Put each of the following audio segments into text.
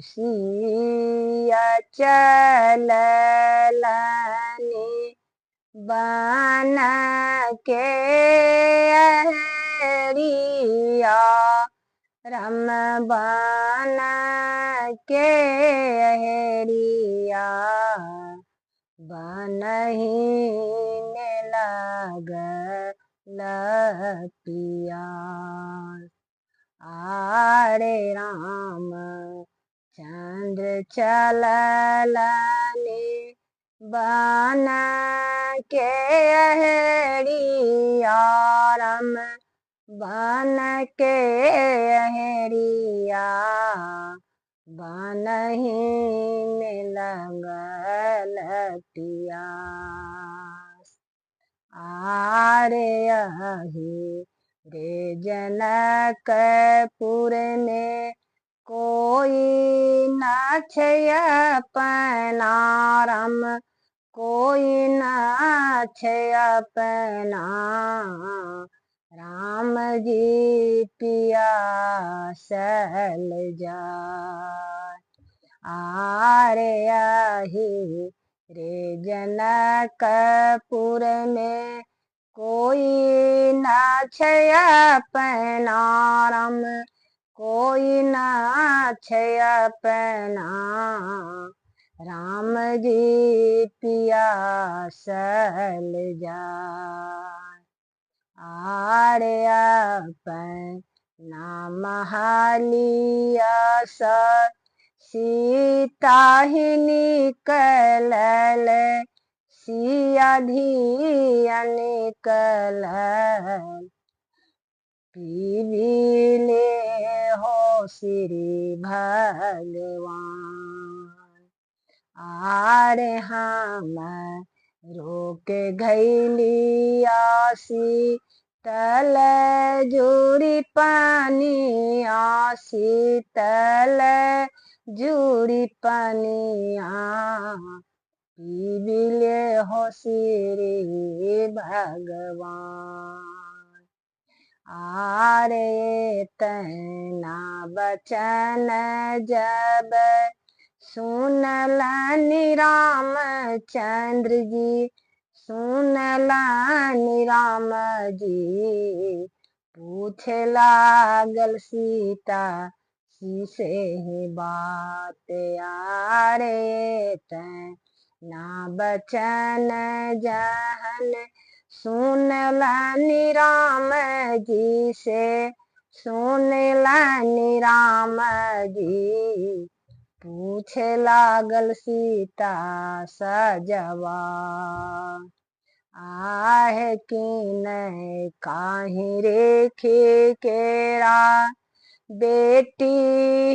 सिया चललनि बन के अहरिया राम बन के अहरिया बनहि में लागल पियास। आरे राम चंद्र चललनि बन के अहरिया राम बन के अहरिया बनहि में लागल पियास। आरे अहि रे जनकपुर में कोई न छै अपना राम कोई न छै अपना राम जी पियासल जाय। आरे अहि रे जनकपुर में कोई न छै अपना राम कोई न छै अपना राम जी पियासल जाय। आरे अपना महलिया सीता ही निकलल सिया धिया निकलल पीबिले हो श्री भगवान। आरे हम रोके घैली आसी तल जुड़ी पानिया शीतल जुड़ी पानिया पीबिले हो श्री भगवान। आरे तना बचन जब सुनलनि रामचंद्र जी सुनलनि राम जी पूछे लागल सीता सी से ही बात। आरे तना बचन जहन सुनलनि राम जी से सुनलनि राम जी पूछे लागल सीता सजवा आहे किन काहि रेखे केरा बेटी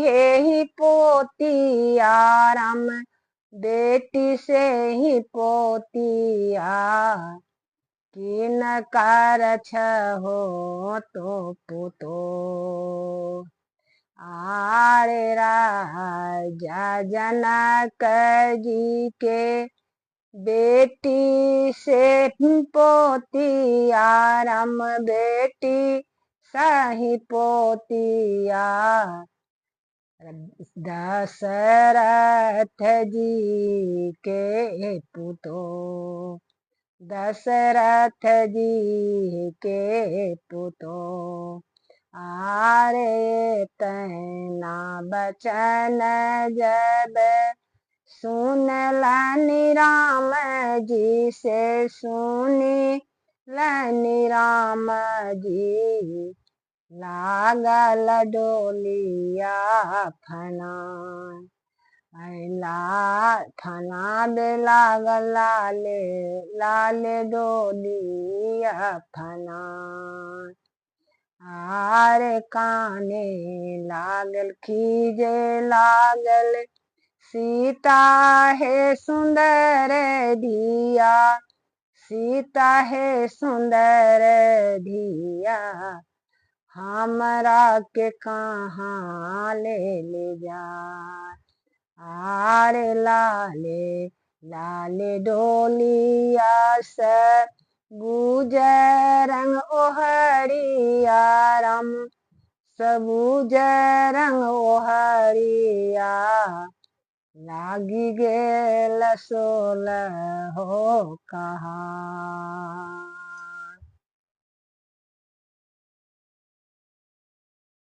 हे ही पोतिया राम बेटी से ही पोतिया किन कर छहो तो पुतो। आरे राजा जनक जी के बेटी से पोतिया राम बेटी सही पोतिया दशरथ जी के पुतो दशरथ जी के पुतो। आरे तना बचन जब सुनलनि राम जी से सुनलनि राम जी लागल डोलिया फना लागल लाले लाले डोलिया फना। आरे काने लागल खीजे लागल सीता है सुंदर धिया सीता है सुंदर धिया हमरा के कहाँ ले जा। आरे लाले लाले डोलिया से गुजरंग ओहरिया राम सबूज रंग ओहरिया लागी गेल सोल हो कहा।